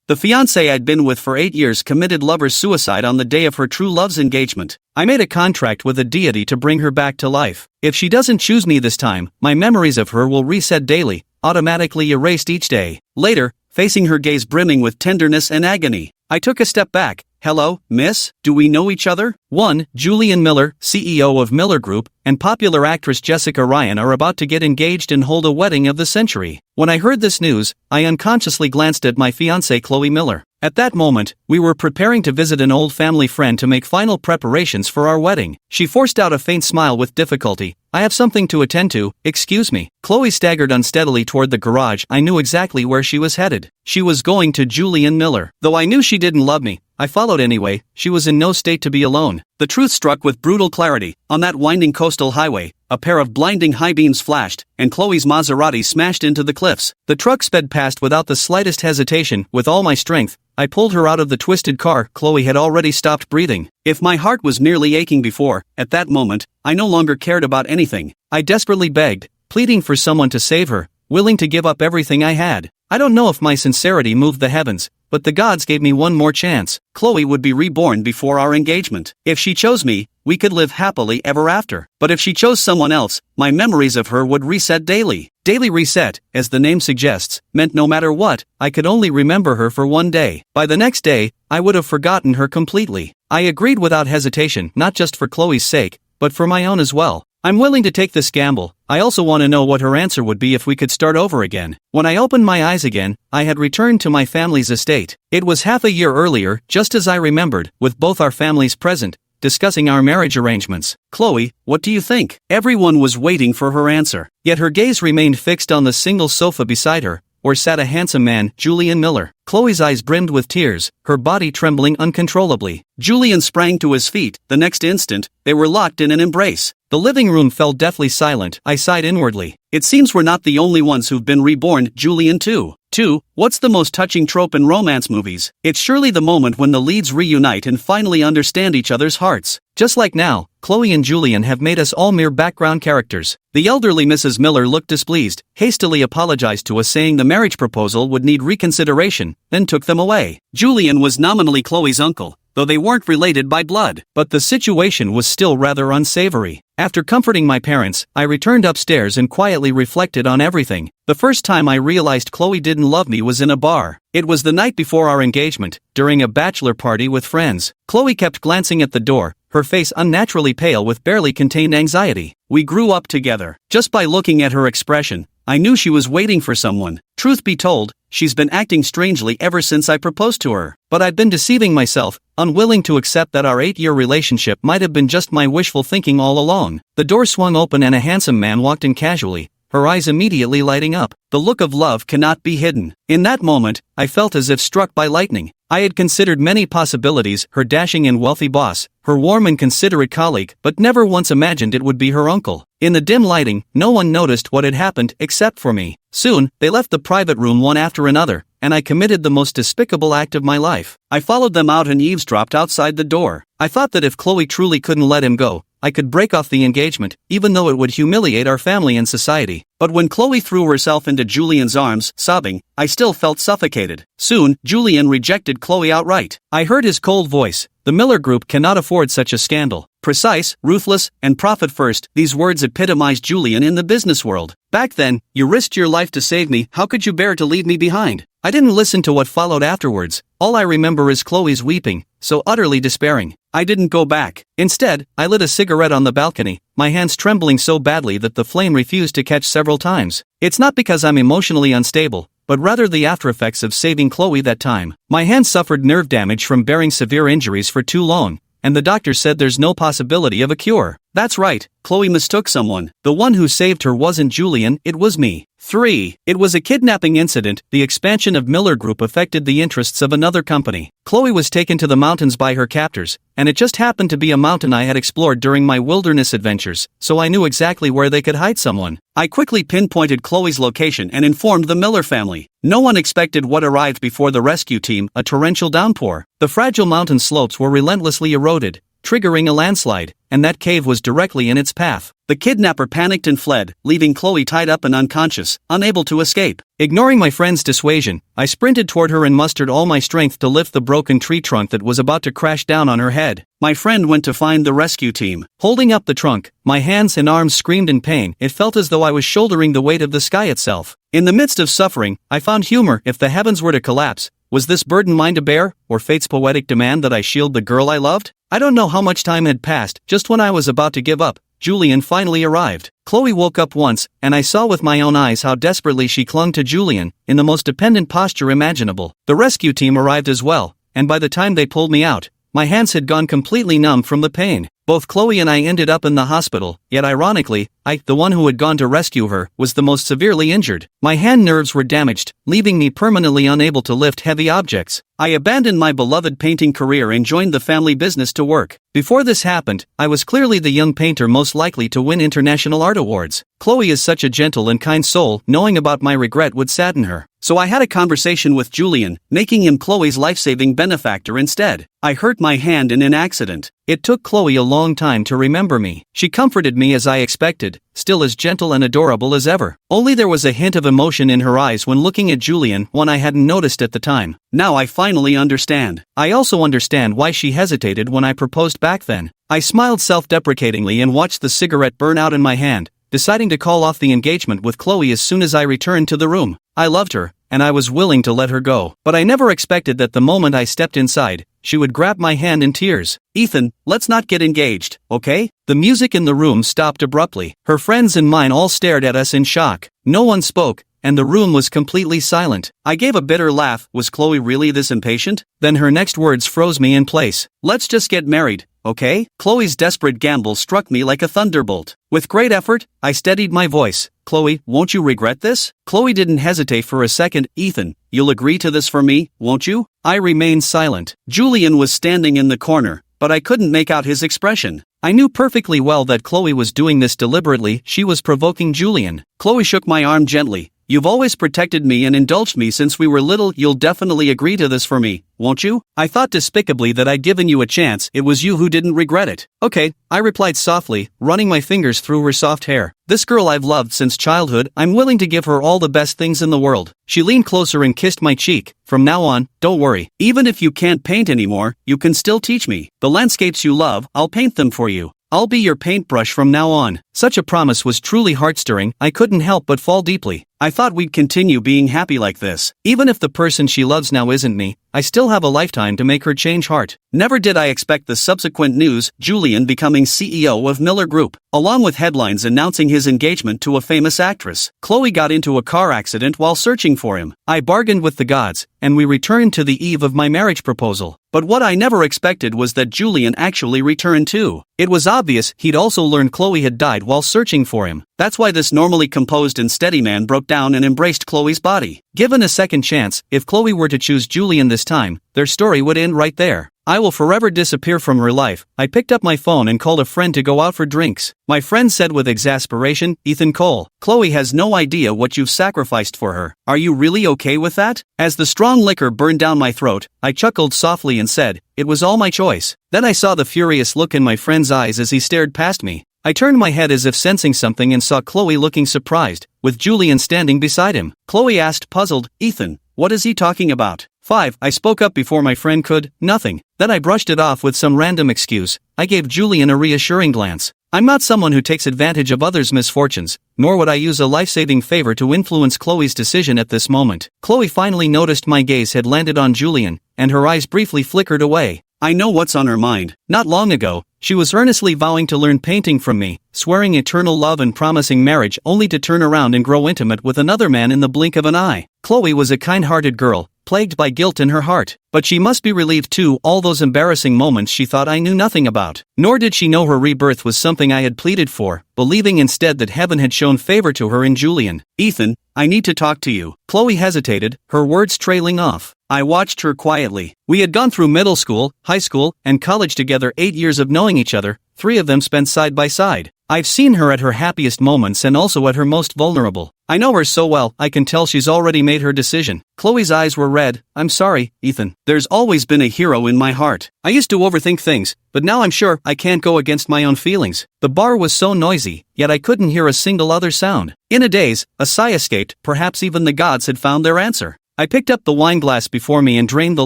The fiancée I'd been with for 8 years committed lover's suicide on the day of her true love's engagement. I made a contract with a deity to bring her back to life. If she doesn't choose me this time, my memories of her will reset daily, automatically erased each day. Later, facing her gaze brimming with tenderness and agony, I took a step back. Hello, miss, do we know each other? 1. Julian Miller, CEO of Miller Group, and popular actress Jessica Ryan are about to get engaged and hold a wedding of the century. When I heard this news, I unconsciously glanced at my fiancée Chloe Miller. At that moment, we were preparing to visit an old family friend to make final preparations for our wedding. She forced out a faint smile with difficulty. I have something to attend to, excuse me. Chloe staggered unsteadily toward the garage. I knew exactly where she was headed. She was going to Julian Miller. Though I knew she didn't love me, I followed anyway. She was in no state to be alone. The truth struck with brutal clarity. On that winding coastal highway, a pair of blinding high beams flashed, and Chloe's Maserati smashed into the cliffs. The truck sped past without the slightest hesitation. With all my strength, I pulled her out of the twisted car. Chloe had already stopped breathing. If my heart was merely aching before, at that moment, I no longer cared about anything. I desperately begged, pleading for someone to save her, willing to give up everything I had. I don't know if my sincerity moved the heavens, but the gods gave me one more chance. Chloe would be reborn before our engagement. If she chose me, we could live happily ever after. But if she chose someone else, my memories of her would reset daily. Daily reset, as the name suggests, meant no matter what, I could only remember her for one day. By the next day, I would have forgotten her completely. I agreed without hesitation, not just for Chloe's sake, but for my own as well. I'm willing to take this gamble. I also want to know what her answer would be if we could start over again. When I opened my eyes again, I had returned to my family's estate. It was half a year earlier, just as I remembered, with both our families present, discussing our marriage arrangements. Chloe, what do you think? Everyone was waiting for her answer, yet her gaze remained fixed on the single sofa beside her, where sat a handsome man, Julian Miller. Chloe's eyes brimmed with tears, her body trembling uncontrollably. Julian sprang to his feet. The next instant, they were locked in an embrace. The living room fell deathly silent. I sighed inwardly. It seems we're not the only ones who've been reborn. Julian too. 2. What's the most touching trope in romance movies? It's surely the moment when the leads reunite and finally understand each other's hearts. Just like now, Chloe and Julian have made us all mere background characters. The elderly Mrs. Miller looked displeased, hastily apologized to us saying the marriage proposal would need reconsideration, then took them away. Julian was nominally Chloe's uncle, though they weren't related by blood. But the situation was still rather unsavory. After comforting my parents, I returned upstairs and quietly reflected on everything. The first time I realized Chloe didn't love me was in a bar. It was the night before our engagement, during a bachelor party with friends. Chloe kept glancing at the door, her face unnaturally pale with barely contained anxiety. We grew up together. Just by looking at her expression, I knew she was waiting for someone. Truth be told, she's been acting strangely ever since I proposed to her. But I'd been deceiving myself, unwilling to accept that our 8-year relationship might have been just my wishful thinking all along. The door swung open and a handsome man walked in casually, her eyes immediately lighting up. The look of love cannot be hidden. In that moment, I felt as if struck by lightning. I had considered many possibilities, her dashing and wealthy boss, her warm and considerate colleague, but never once imagined it would be her uncle. In the dim lighting, no one noticed what had happened except for me. Soon, they left the private room one after another, and I committed the most despicable act of my life. I followed them out and eavesdropped outside the door. I thought that if Chloe truly couldn't let him go, I could break off the engagement, even though it would humiliate our family and society. But when Chloe threw herself into Julian's arms, sobbing, I still felt suffocated. Soon, Julian rejected Chloe outright. I heard his cold voice. The Miller Group cannot afford such a scandal. Precise, ruthless, and profit first, these words epitomized Julian in the business world. Back then, you risked your life to save me. How could you bear to leave me behind? I didn't listen to what followed afterwards. All I remember is Chloe's weeping, so utterly despairing. I didn't go back. Instead, I lit a cigarette on the balcony, my hands trembling so badly that the flame refused to catch several times. It's not because I'm emotionally unstable, but rather the aftereffects of saving Chloe that time. My hands suffered nerve damage from bearing severe injuries for too long, and the doctor said there's no possibility of a cure. That's right, Chloe mistook someone. The one who saved her wasn't Julian, it was me. 3. It was a kidnapping incident. The expansion of Miller Group affected the interests of another company. Chloe was taken to the mountains by her captors, and it just happened to be a mountain I had explored during my wilderness adventures, so I knew exactly where they could hide someone. I quickly pinpointed Chloe's location and informed the Miller family. No one expected what arrived before the rescue team, a torrential downpour. The fragile mountain slopes were relentlessly eroded, triggering a landslide. and that cave was directly in its path. The kidnapper panicked and fled, leaving Chloe tied up and unconscious, unable to escape. Ignoring my friend's dissuasion, I sprinted toward her and mustered all my strength to lift the broken tree trunk that was about to crash down on her head. My friend went to find the rescue team. Holding up the trunk, my hands and arms screamed in pain. It felt as though I was shouldering the weight of the sky itself. In the midst of suffering, I found humor. If the heavens were to collapse, was this burden mine to bear, or fate's poetic demand that I shield the girl I loved? I don't know how much time had passed. Just when I was about to give up, Julian finally arrived. Chloe woke up once, and I saw with my own eyes how desperately she clung to Julian, in the most dependent posture imaginable. The rescue team arrived as well, and by the time they pulled me out, my hands had gone completely numb from the pain. Both Chloe and I ended up in the hospital, yet ironically, I, the one who had gone to rescue her, was the most severely injured. My hand nerves were damaged, leaving me permanently unable to lift heavy objects. I abandoned my beloved painting career and joined the family business to work. Before this happened, I was clearly the young painter most likely to win international art awards. Chloe is such a gentle and kind soul, knowing about my regret would sadden her. So I had a conversation with Julian, making him Chloe's life-saving benefactor instead. I hurt my hand in an accident. It took Chloe a long time to remember me. She comforted me as I expected, still as gentle and adorable as ever. Only there was a hint of emotion in her eyes when looking at Julian, one I hadn't noticed at the time. Now I finally understand. I also understand why she hesitated when I proposed back then. I smiled self-deprecatingly and watched the cigarette burn out in my hand, deciding to call off the engagement with Chloe as soon as I returned to the room. I loved her, and I was willing to let her go. But I never expected that the moment I stepped inside, she would grab my hand in tears. "Ethan, let's not get engaged, okay?" The music in the room stopped abruptly. Her friends and mine all stared at us in shock. No one spoke, and the room was completely silent. I gave a bitter laugh. Was Chloe really this impatient? Then her next words froze me in place. "Let's just get married, okay?" Chloe's desperate gamble struck me like a thunderbolt. With great effort, I steadied my voice. "Chloe, won't you regret this?" Chloe didn't hesitate for a second. "Ethan, you'll agree to this for me, won't you?" I remained silent. Julian was standing in the corner, but I couldn't make out his expression. I knew perfectly well that Chloe was doing this deliberately. She was provoking Julian. Chloe shook my arm gently. "You've always protected me and indulged me since we were little. You'll definitely agree to this for me, won't you?" I thought despicably that I'd given you a chance. It was you who didn't regret it. "Okay," I replied softly, running my fingers through her soft hair. "This girl I've loved since childhood. I'm willing to give her all the best things in the world." She leaned closer and kissed my cheek. "From now on, don't worry. Even if you can't paint anymore, you can still teach me. The landscapes you love, I'll paint them for you. I'll be your paintbrush from now on." Such a promise was truly heart-stirring. I couldn't help but fall deeply. I thought we'd continue being happy like this. Even if the person she loves now isn't me, I still have a lifetime to make her change heart. Never did I expect the subsequent news, Julian becoming CEO of Miller Group, along with headlines announcing his engagement to a famous actress. Chloe got into a car accident while searching for him. I bargained with the gods, and we returned to the eve of my marriage proposal. But what I never expected was that Julian actually returned too. It was obvious he'd also learned Chloe had died while searching for him. That's why this normally composed and steady man broke down and embraced Chloe's body. Given a second chance, if Chloe were to choose Julian this time, their story would end right there. I will forever disappear from her life. I picked up my phone and called a friend to go out for drinks. My friend said with exasperation, "Ethan Cole, Chloe has no idea what you've sacrificed for her. Are you really okay with that?" As the strong liquor burned down my throat, I chuckled softly and said, "It was all my choice." Then I saw the furious look in my friend's eyes as he stared past me. I turned my head as if sensing something and saw Chloe looking surprised, with Julian standing beside him. Chloe asked, puzzled, "Ethan, what is he talking about?" "5. I spoke up before my friend could. "Nothing." Then I brushed it off with some random excuse. I gave Julian a reassuring glance. I'm not someone who takes advantage of others' misfortunes, nor would I use a life-saving favor to influence Chloe's decision at this moment. Chloe finally noticed my gaze had landed on Julian, and her eyes briefly flickered away. I know what's on her mind. Not long ago, she was earnestly vowing to learn painting from me, swearing eternal love and promising marriage, only to turn around and grow intimate with another man in the blink of an eye. Chloe was a kind-hearted girl, plagued by guilt in her heart. But she must be relieved too. All those embarrassing moments she thought I knew nothing about. Nor did she know her rebirth was something I had pleaded for, believing instead that heaven had shown favor to her in Julian. "Ethan, I need to talk to you." Chloe hesitated, her words trailing off. I watched her quietly. We had gone through middle school, high school, and college together, 8 years of knowing each other, 3 of them spent side by side. I've seen her at her happiest moments and also at her most vulnerable. I know her so well, I can tell she's already made her decision. Chloe's eyes were red. I'm sorry, Ethan. There's always been a hero in my heart. I used to overthink things, but now I'm sure I can't go against my own feelings. The bar was so noisy, yet I couldn't hear a single other sound. In a daze, a sigh escaped, perhaps even the gods had found their answer. I picked up the wine glass before me and drained the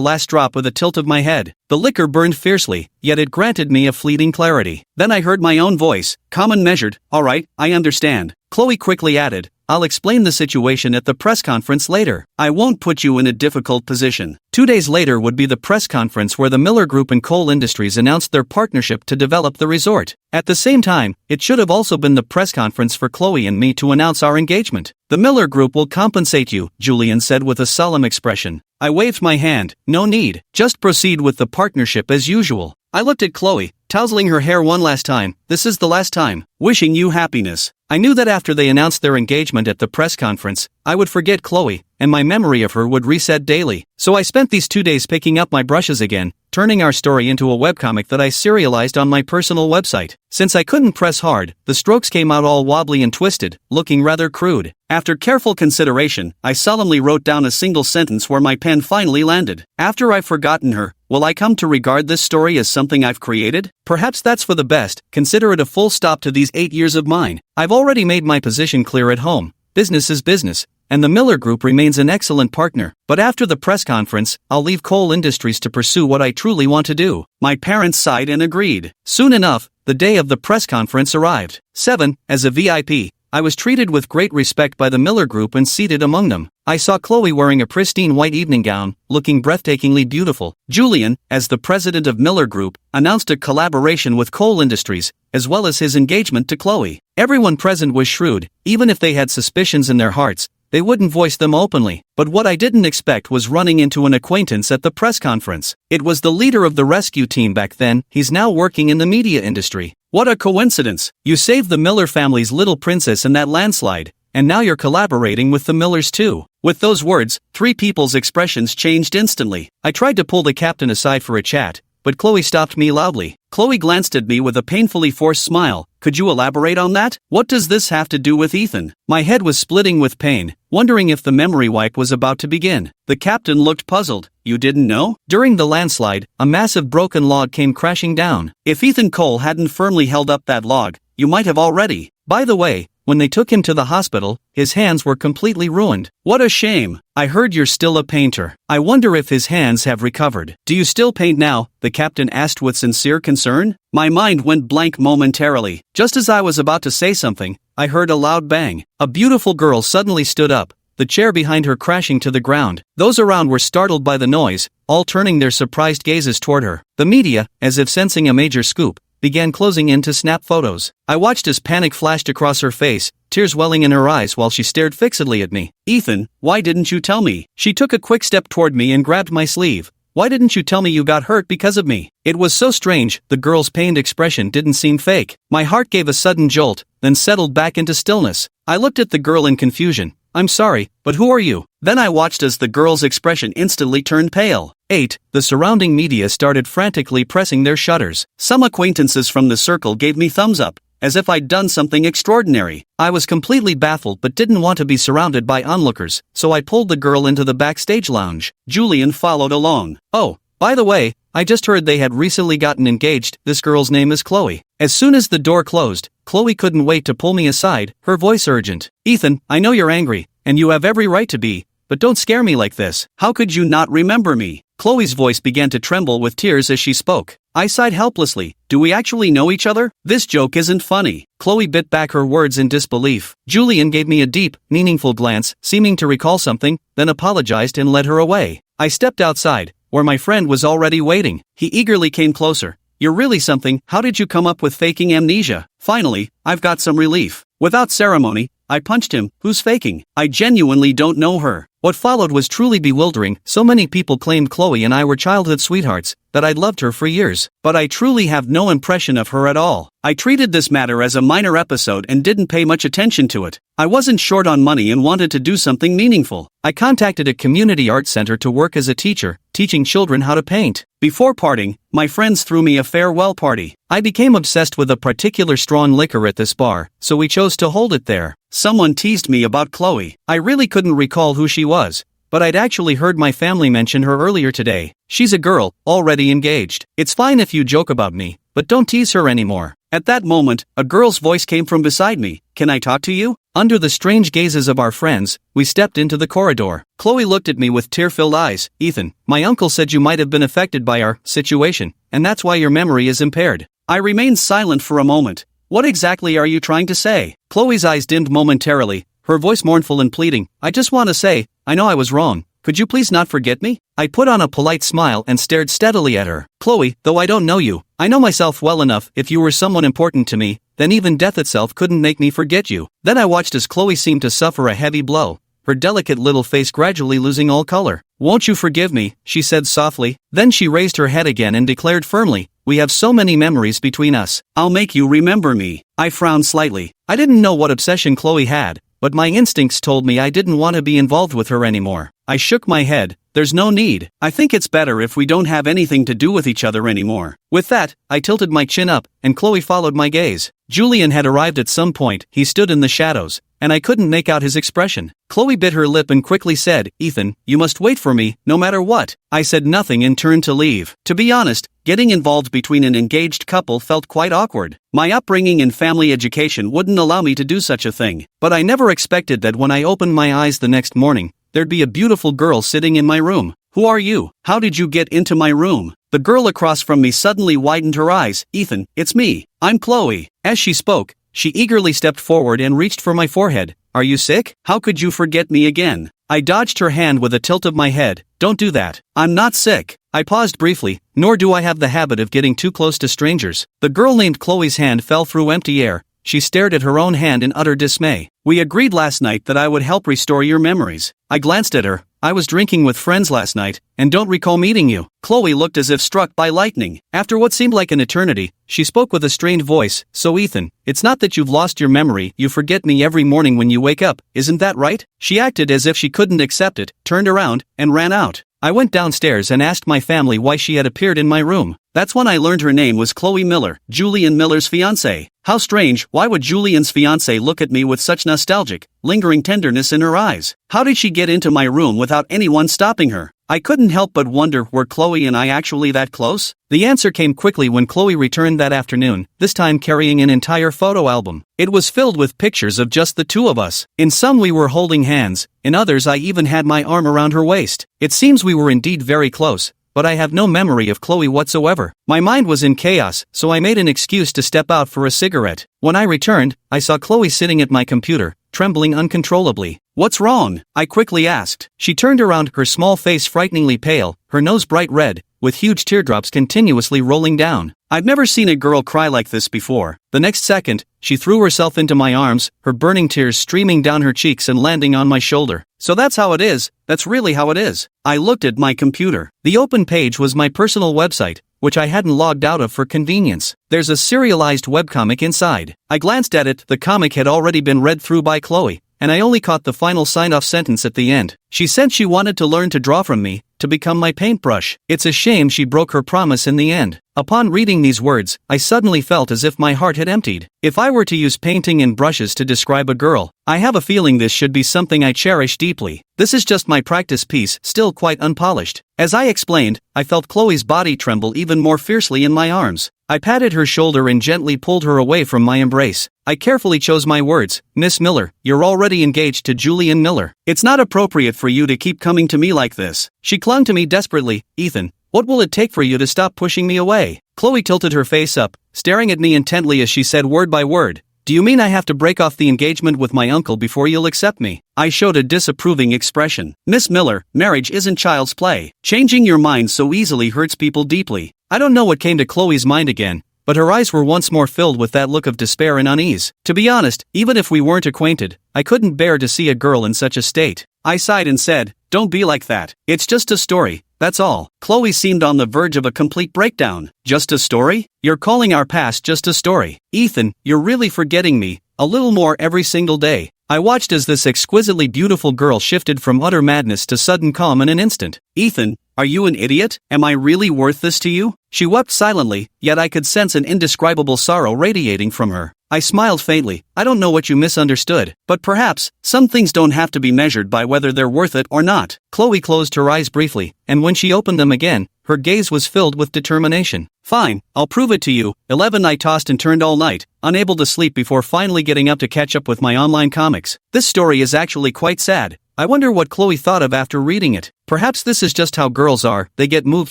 last drop with a tilt of my head. The liquor burned fiercely, yet it granted me a fleeting clarity. Then I heard my own voice, calm and measured. All right, I understand. Chloe quickly added, I'll explain the situation at the press conference later. I won't put you in a difficult position. 2 days later would be the press conference where the Miller Group and Cole Industries announced their partnership to develop the resort. At the same time, it should have also been the press conference for Chloe and me to announce our engagement. The Miller Group will compensate you, Julian said with a solemn expression. I waved my hand. No need. Just proceed with the partnership as usual. I looked at Chloe, tousling her hair one last time. This is the last time. Wishing you happiness. I knew that after they announced their engagement at the press conference, I would forget Chloe, and my memory of her would reset daily. So I spent these 2 days picking up my brushes again, turning our story into a webcomic that I serialized on my personal website. Since I couldn't press hard, the strokes came out all wobbly and twisted, looking rather crude. After careful consideration, I solemnly wrote down a single sentence where my pen finally landed. After I've forgotten her, will I come to regard this story as something I've created? Perhaps that's for the best. Consider it a full stop to these 8 years of mine. I've already made my position clear at home. Business is business, and the Miller Group remains an excellent partner. But after the press conference, I'll leave Cole Industries to pursue what I truly want to do. My parents sighed and agreed. Soon enough, the day of the press conference arrived. 7. As a VIP, I was treated with great respect by the Miller Group and seated among them. I saw Chloe wearing a pristine white evening gown, looking breathtakingly beautiful. Julian, as the president of Miller Group, announced a collaboration with Cole Industries, as well as his engagement to Chloe. Everyone present was shrewd. Even if they had suspicions in their hearts, they wouldn't voice them openly. But what I didn't expect was running into an acquaintance at the press conference. It was the leader of the rescue team back then. He's now working in the media industry. What a coincidence! You saved the Miller family's little princess in that landslide, and now you're collaborating with the Millers too. With those words, three people's expressions changed instantly. I tried to pull the captain aside for a chat, but Chloe stopped me loudly. Chloe glanced at me with a painfully forced smile. Could you elaborate on that? What does this have to do with Ethan? My head was splitting with pain, wondering if the memory wipe was about to begin. The captain looked puzzled. You didn't know? During the landslide, a massive broken log came crashing down. If Ethan Cole hadn't firmly held up that log, you might have already. By the way, when they took him to the hospital, his hands were completely ruined. What a shame. I heard you're still a painter. I wonder if his hands have recovered. Do you still paint now? The captain asked with sincere concern. My mind went blank momentarily. Just as I was about to say something, I heard a loud bang. A beautiful girl suddenly stood up, the chair behind her crashing to the ground. Those around were startled by the noise, all turning their surprised gazes toward her. The media, as if sensing a major scoop, began closing in to snap photos. I watched as panic flashed across her face, tears welling in her eyes while she stared fixedly at me. Ethan, why didn't you tell me? She took a quick step toward me and grabbed my sleeve. Why didn't you tell me you got hurt because of me? It was so strange, the girl's pained expression didn't seem fake. My heart gave a sudden jolt, then settled back into stillness. I looked at the girl in confusion. I'm sorry, but who are you? Then I watched as the girl's expression instantly turned pale. 8. The surrounding media started frantically pressing their shutters. Some acquaintances from the circle gave me thumbs up, as if I'd done something extraordinary. I was completely baffled but didn't want to be surrounded by onlookers, so I pulled the girl into the backstage lounge. Julian followed along. Oh, by the way, I just heard they had recently gotten engaged. This girl's name is Chloe. As soon as the door closed, Chloe couldn't wait to pull me aside, her voice urgent. Ethan, I know you're angry, and you have every right to be, but don't scare me like this. How could you not remember me? Chloe's voice began to tremble with tears as she spoke. I sighed helplessly. Do we actually know each other? This joke isn't funny. Chloe bit back her words in disbelief. Julian gave me a deep, meaningful glance, seeming to recall something, then apologized and led her away. I stepped outside, where my friend was already waiting. He eagerly came closer. You're really something. How did you come up with faking amnesia? Finally, I've got some relief. Without ceremony, I punched him. Who's faking? I genuinely don't know her. What followed was truly bewildering. So many people claimed Chloe and I were childhood sweethearts, that I'd loved her for years. But I truly have no impression of her at all. I treated this matter as a minor episode and didn't pay much attention to it. I wasn't short on money and wanted to do something meaningful. I contacted a community art center to work as a teacher, teaching children how to paint. Before parting, my friends threw me a farewell party. I became obsessed with a particular strong liquor at this bar, so we chose to hold it there. Someone teased me about Chloe. I really couldn't recall who she was, but I'd actually heard my family mention her earlier today. She's a girl, already engaged. It's fine if you joke about me, but don't tease her anymore. At that moment, a girl's voice came from beside me. Can I talk to you? Under the strange gazes of our friends, we stepped into the corridor. Chloe looked at me with tear-filled eyes. Ethan, my uncle said you might have been affected by our situation, and that's why your memory is impaired. I remained silent for a moment. What exactly are you trying to say? Chloe's eyes dimmed momentarily, her voice mournful and pleading. I just want to say, I know I was wrong. Could you please not forget me? I put on a polite smile and stared steadily at her. Chloe, though I don't know you, I know myself well enough. If you were someone important to me, then even death itself couldn't make me forget you. Then I watched as Chloe seemed to suffer a heavy blow, her delicate little face gradually losing all color. Won't you forgive me? She said softly. Then she raised her head again and declared firmly, we have so many memories between us. I'll make you remember me. I frowned slightly. I didn't know what obsession Chloe had, but my instincts told me I didn't want to be involved with her anymore. I shook my head. There's no need. I think it's better if we don't have anything to do with each other anymore. With that, I tilted my chin up, and Chloe followed my gaze. Julian had arrived at some point. He stood in the shadows, and I couldn't make out his expression. Chloe bit her lip and quickly said, Ethan, you must wait for me, no matter what. I said nothing and turned to leave. To be honest, getting involved between an engaged couple felt quite awkward. My upbringing and family education wouldn't allow me to do such a thing. But I never expected that when I opened my eyes the next morning, there'd be a beautiful girl sitting in my room. Who are you? How did you get into my room? The girl across from me suddenly widened her eyes. Ethan, it's me. I'm Chloe. As she spoke, she eagerly stepped forward and reached for my forehead. Are you sick? How could you forget me again? I dodged her hand with a tilt of my head. Don't do that. I'm not sick. I paused briefly, nor do I have the habit of getting too close to strangers. The girl named Chloe's hand fell through empty air. She stared at her own hand in utter dismay. We agreed last night that I would help restore your memories. I glanced at her. I was drinking with friends last night, and don't recall meeting you. Chloe looked as if struck by lightning. After what seemed like an eternity, she spoke with a strained voice. So Ethan, it's not that you've lost your memory, you forget me every morning when you wake up, isn't that right? She acted as if she couldn't accept it, turned around, and ran out. I went downstairs and asked my family why she had appeared in my room. That's when I learned her name was Chloe Miller, Julian Miller's fiancée. How strange, why would Julian's fiancée look at me with such nostalgic, lingering tenderness in her eyes? How did she get into my room without anyone stopping her? I couldn't help but wonder, were Chloe and I actually that close? The answer came quickly when Chloe returned that afternoon, this time carrying an entire photo album. It was filled with pictures of just the two of us. In some we were holding hands, in others I even had my arm around her waist. It seems we were indeed very close, but I have no memory of Chloe whatsoever. My mind was in chaos, so I made an excuse to step out for a cigarette. When I returned, I saw Chloe sitting at my computer, trembling uncontrollably. What's wrong? I quickly asked. She turned around, her small face frighteningly pale, her nose bright red, with huge teardrops continuously rolling down. I've never seen a girl cry like this before. The next second, she threw herself into my arms, her burning tears streaming down her cheeks and landing on my shoulder. So that's how it is. That's really how it is. I looked at my computer. The open page was my personal website, which I hadn't logged out of for convenience. There's a serialized webcomic inside. I glanced at it. The comic had already been read through by Chloe, and I only caught the final sign-off sentence at the end. She said she wanted to learn to draw from me, to become my paintbrush. It's a shame she broke her promise in the end. Upon reading these words, I suddenly felt as if my heart had emptied. If I were to use painting and brushes to describe a girl, I have a feeling this should be something I cherish deeply. This is just my practice piece, still quite unpolished. As I explained, I felt Chloe's body tremble even more fiercely in my arms. I patted her shoulder and gently pulled her away from my embrace. I carefully chose my words. Miss Miller, you're already engaged to Julian Miller. It's not appropriate for you to keep coming to me like this. She clung to me desperately. Ethan, what will it take for you to stop pushing me away? Chloe tilted her face up, staring at me intently as she said word by word. Do you mean I have to break off the engagement with my uncle before you'll accept me? I showed a disapproving expression. Miss Miller, marriage isn't child's play. Changing your mind so easily hurts people deeply. I don't know what came to Chloe's mind again, but her eyes were once more filled with that look of despair and unease. To be honest, even if we weren't acquainted, I couldn't bear to see a girl in such a state. I sighed and said, don't be like that. It's just a story, that's all. Chloe seemed on the verge of a complete breakdown. Just a story? You're calling our past just a story. Ethan, you're really forgetting me, a little more every single day. I watched as this exquisitely beautiful girl shifted from utter madness to sudden calm in an instant. Ethan, are you an idiot? Am I really worth this to you? She wept silently, yet I could sense an indescribable sorrow radiating from her. I smiled faintly. I don't know what you misunderstood, but perhaps, some things don't have to be measured by whether they're worth it or not. Chloe closed her eyes briefly, and when she opened them again, her gaze was filled with determination. Fine, I'll prove it to you. 11 I tossed and turned all night, unable to sleep before finally getting up to catch up with my online comics. This story is actually quite sad. I wonder what Chloe thought of after reading it. Perhaps this is just how girls are, they get moved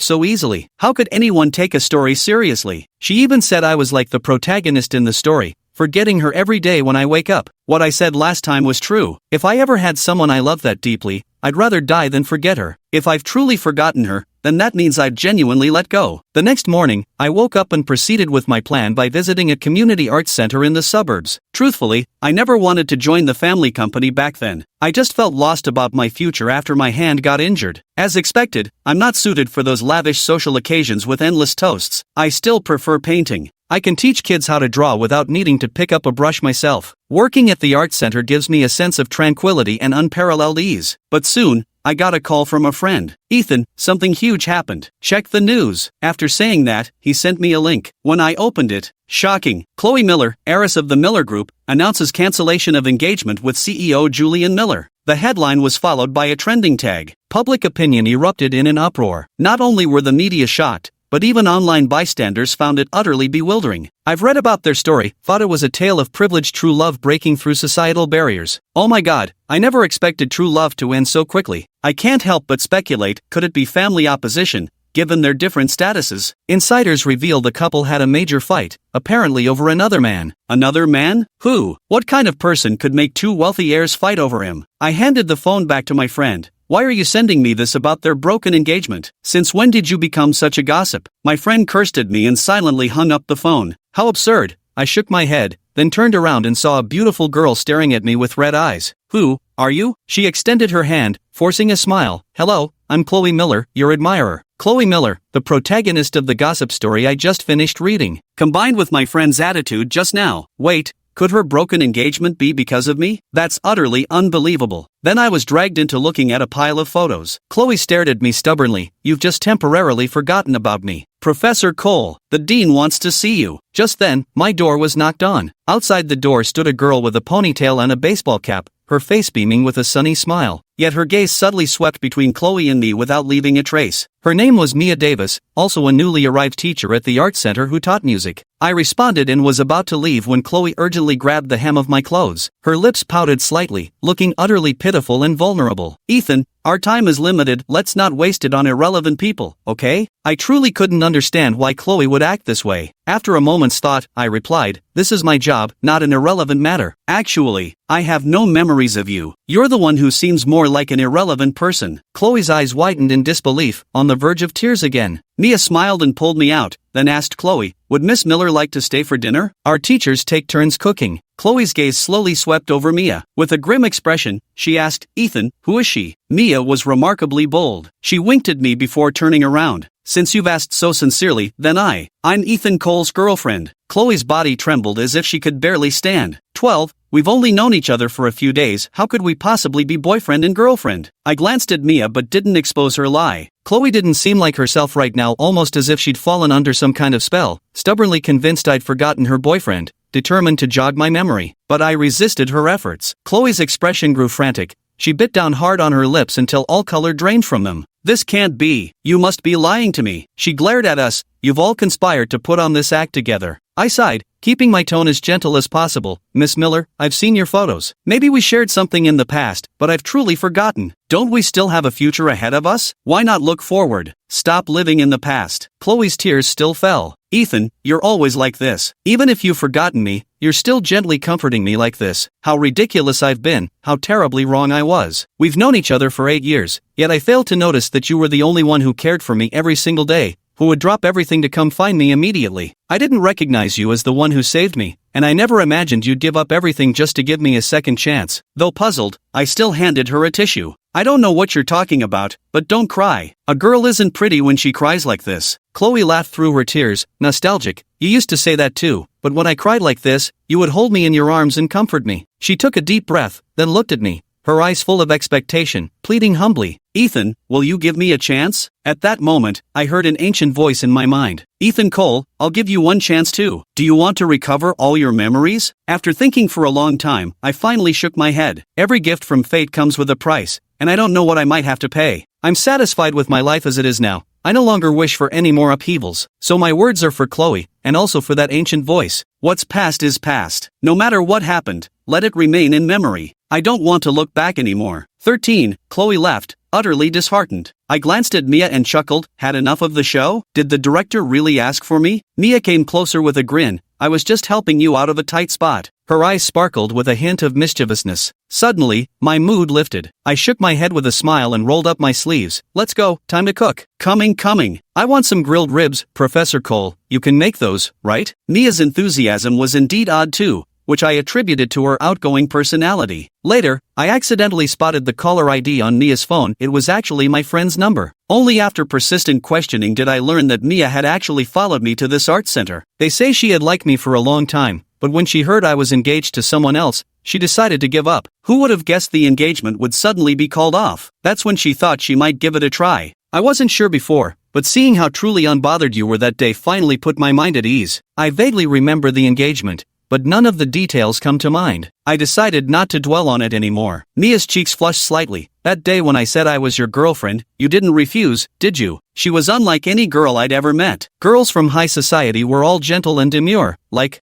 so easily. How could anyone take a story seriously? She even said I was like the protagonist in the story, forgetting her every day when I wake up. What I said last time was true. If I ever had someone I loved that deeply, I'd rather die than forget her. If I've truly forgotten her, then that means I've genuinely let go. The next morning, I woke up and proceeded with my plan by visiting a community arts center in the suburbs. Truthfully, I never wanted to join the family company back then. I just felt lost about my future after my hand got injured. As expected, I'm not suited for those lavish social occasions with endless toasts. I still prefer painting. I can teach kids how to draw without needing to pick up a brush myself. Working at the art center gives me a sense of tranquility and unparalleled ease. But soon, I got a call from a friend. Ethan, something huge happened. Check the news. After saying that, he sent me a link. When I opened it, shocking. Chloe Miller, heiress of the Miller Group, announces cancellation of engagement with CEO Julian Miller. The headline was followed by a trending tag. Public opinion erupted in an uproar. Not only were the media shocked, but even online bystanders found it utterly bewildering. I've read about their story, thought it was a tale of privileged true love breaking through societal barriers. Oh my god, I never expected true love to end so quickly. I can't help but speculate, could it be family opposition, given their different statuses? Insiders reveal the couple had a major fight, apparently over another man. Another man? Who? What kind of person could make two wealthy heirs fight over him? I handed the phone back to my friend. Why are you sending me this about their broken engagement? Since when did you become such a gossip? My friend cursed at me and silently hung up the phone. How absurd. I shook my head, then turned around and saw a beautiful girl staring at me with red eyes. Who are you? She extended her hand, forcing a smile. Hello, I'm Chloe Miller, your admirer. Chloe Miller, the protagonist of the gossip story I just finished reading. Combined with my friend's attitude just now. Wait. Could her broken engagement be because of me? That's utterly unbelievable. Then I was dragged into looking at a pile of photos. Chloe stared at me stubbornly. You've just temporarily forgotten about me. Professor Cole, the dean wants to see you. Just then, my door was knocked on. Outside the door stood a girl with a ponytail and a baseball cap, her face beaming with a sunny smile. Yet her gaze subtly swept between Chloe and me without leaving a trace. Her name was Mia Davis, also a newly arrived teacher at the art center who taught music. I responded and was about to leave when Chloe urgently grabbed the hem of my clothes. Her lips pouted slightly, looking utterly pitiful and vulnerable. Ethan, our time is limited, let's not waste it on irrelevant people, okay? I truly couldn't understand why Chloe would act this way. After a moment's thought, I replied, this is my job, not an irrelevant matter. Actually, I have no memories of you. You're the one who seems more like an irrelevant person. Chloe's eyes widened in disbelief, on the verge of tears again. Mia smiled and pulled me out, then asked Chloe, would Miss Miller like to stay for dinner? Our teachers take turns cooking. Chloe's gaze slowly swept over Mia. With a grim expression, she asked, Ethan, who is she? Mia was remarkably bold. She winked at me before turning around. Since you've asked so sincerely, then I'm Ethan Cole's girlfriend. Chloe's body trembled as if she could barely stand. 12, we've only known each other for a few days, how could we possibly be boyfriend and girlfriend? I glanced at Mia but didn't expose her lie. Chloe didn't seem like herself right now, almost as if she'd fallen under some kind of spell, stubbornly convinced I'd forgotten her boyfriend, determined to jog my memory. But I resisted her efforts. Chloe's expression grew frantic. She bit down hard on her lips until all color drained from them. This can't be. You must be lying to me. She glared at us. You've all conspired to put on this act together. I sighed, keeping my tone as gentle as possible. Miss Miller, I've seen your photos. Maybe we shared something in the past, but I've truly forgotten. Don't we still have a future ahead of us? Why not look forward? Stop living in the past. Chloe's tears still fell. Ethan, you're always like this. Even if you've forgotten me, you're still gently comforting me like this. How ridiculous I've been, how terribly wrong I was. We've known each other for 8 years, yet I failed to notice that you were the only one who cared for me every single day, who would drop everything to come find me immediately. I didn't recognize you as the one who saved me, and I never imagined you'd give up everything just to give me a second chance. Though puzzled, I still handed her a tissue. I don't know what you're talking about, but don't cry. A girl isn't pretty when she cries like this. Chloe laughed through her tears, nostalgic. You used to say that too. but when I cried like this, you would hold me in your arms and comfort me." She took a deep breath, then looked at me, her eyes full of expectation, pleading humbly, "Ethan, will you give me a chance?" At that moment, I heard an ancient voice in my mind. "Ethan Cole, I'll give you one chance too. Do you want to recover all your memories?" After thinking for a long time, I finally shook my head. Every gift from fate comes with a price, and I don't know what I might have to pay. I'm satisfied with my life as it is now. I no longer wish for any more upheavals. So my words are for Chloe, and also for that ancient voice. What's past is past. No matter what happened, let it remain in memory. I don't want to look back anymore. 13. Chloe left, utterly disheartened. I glanced at Mia and chuckled. Had enough of the show? Did the director really ask for me? Mia came closer with a grin. I was just helping you out of a tight spot. Her eyes sparkled with a hint of mischievousness. Suddenly, my mood lifted. I shook my head with a smile and rolled up my sleeves. "Let's go, time to cook." Coming. I want some grilled ribs, Professor Cole. You can make those, right?" Mia's enthusiasm was indeed odd too, which I attributed to her outgoing personality. Later, I accidentally spotted the caller ID on Mia's phone. It was actually my friend's number. Only after persistent questioning did I learn that Mia had actually followed me to this art center. They say she had liked me for a long time, but when she heard I was engaged to someone else, she decided to give up. Who would have guessed the engagement would suddenly be called off? That's when she thought she might give it a try. I wasn't sure before, but seeing how truly unbothered you were that day finally put my mind at ease. I vaguely remember the engagement, but none of the details come to mind. I decided not to dwell on it anymore. Mia's cheeks flushed slightly. "That day when I said I was your girlfriend, you didn't refuse, did you?" She was unlike any girl I'd ever met. Girls from high society were all gentle and demure,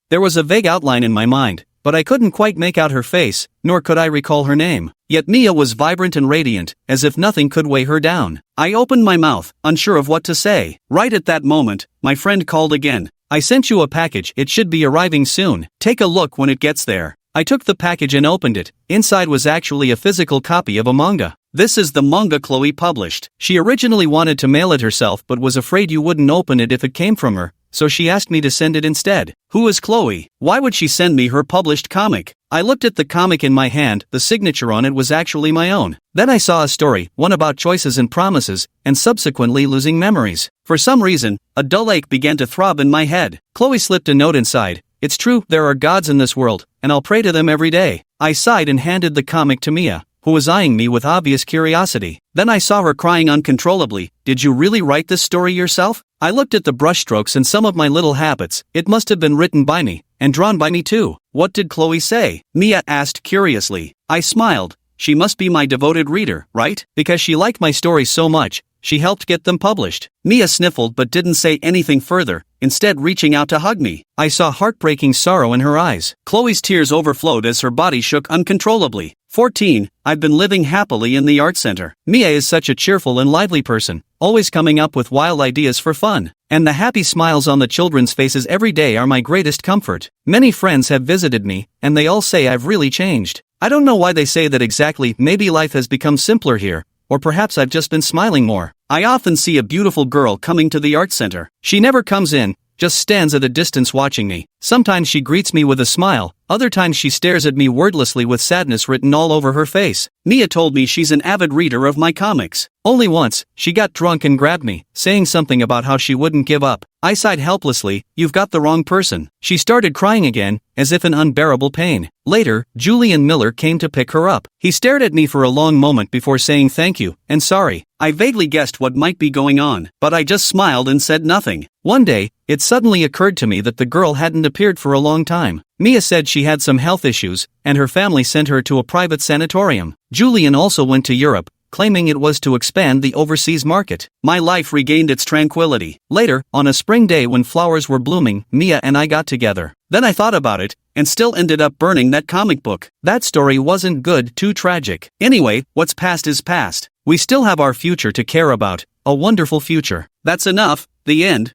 there was a vague outline in my mind, but I couldn't quite make out her face, nor could I recall her name. Yet Mia was vibrant and radiant, as if nothing could weigh her down. I opened my mouth, unsure of what to say. Right at that moment, my friend called again. "I sent you a package, it should be arriving soon. Take a look when it gets there." I took the package and opened it. Inside was actually a physical copy of a manga. "This is the manga Chloe published. She originally wanted to mail it herself but was afraid you wouldn't open it if it came from her, so she asked me to send it instead." Who is Chloe? Why would she send me her published comic? I looked at the comic in my hand. The signature on it was actually my own. Then I saw a story, one about choices and promises, and subsequently losing memories. For some reason, a dull ache began to throb in my head. Chloe slipped a note inside. "It's true, there are gods in this world, and I'll pray to them every day." I sighed and handed the comic to Mia, who was eyeing me with obvious curiosity. Then I saw her crying uncontrollably. "Did you really write this story yourself?" I looked at the brushstrokes and some of my little habits. It must have been written by me, and drawn by me too. "What did Chloe say?" Mia asked curiously. I smiled. "She must be my devoted reader, right? Because she liked my stories so much, she helped get them published." Mia sniffled but didn't say anything further, instead reaching out to hug me. I saw heartbreaking sorrow in her eyes. Chloe's tears overflowed as her body shook uncontrollably. 14. I've been living happily in the art center. Mia is such a cheerful and lively person, always coming up with wild ideas for fun. And the happy smiles on the children's faces every day are my greatest comfort. Many friends have visited me, and they all say I've really changed. I don't know why they say that exactly. Maybe life has become simpler here, or perhaps I've just been smiling more. I often see a beautiful girl coming to the art center. She never comes in, just stands at a distance watching me. Sometimes she greets me with a smile, other times she stares at me wordlessly with sadness written all over her face. Mia told me she's an avid reader of my comics. Only once, she got drunk and grabbed me, saying something about how she wouldn't give up. I sighed helplessly. "You've got the wrong person." She started crying again, as if in unbearable pain. Later, Julian Miller came to pick her up. He stared at me for a long moment before saying thank you, and sorry. I vaguely guessed what might be going on, but I just smiled and said nothing. One day, it suddenly occurred to me that the girl hadn't appeared for a long time. Mia said she had some health issues, and her family sent her to a private sanatorium. Julian also went to Europe, claiming it was to expand the overseas market. My life regained its tranquility. Later, on a spring day when flowers were blooming, Mia and I got together. Then I thought about it, and still ended up burning that comic book. That story wasn't good, too tragic. Anyway, what's past is past. We still have our future to care about, a wonderful future. That's enough. The end.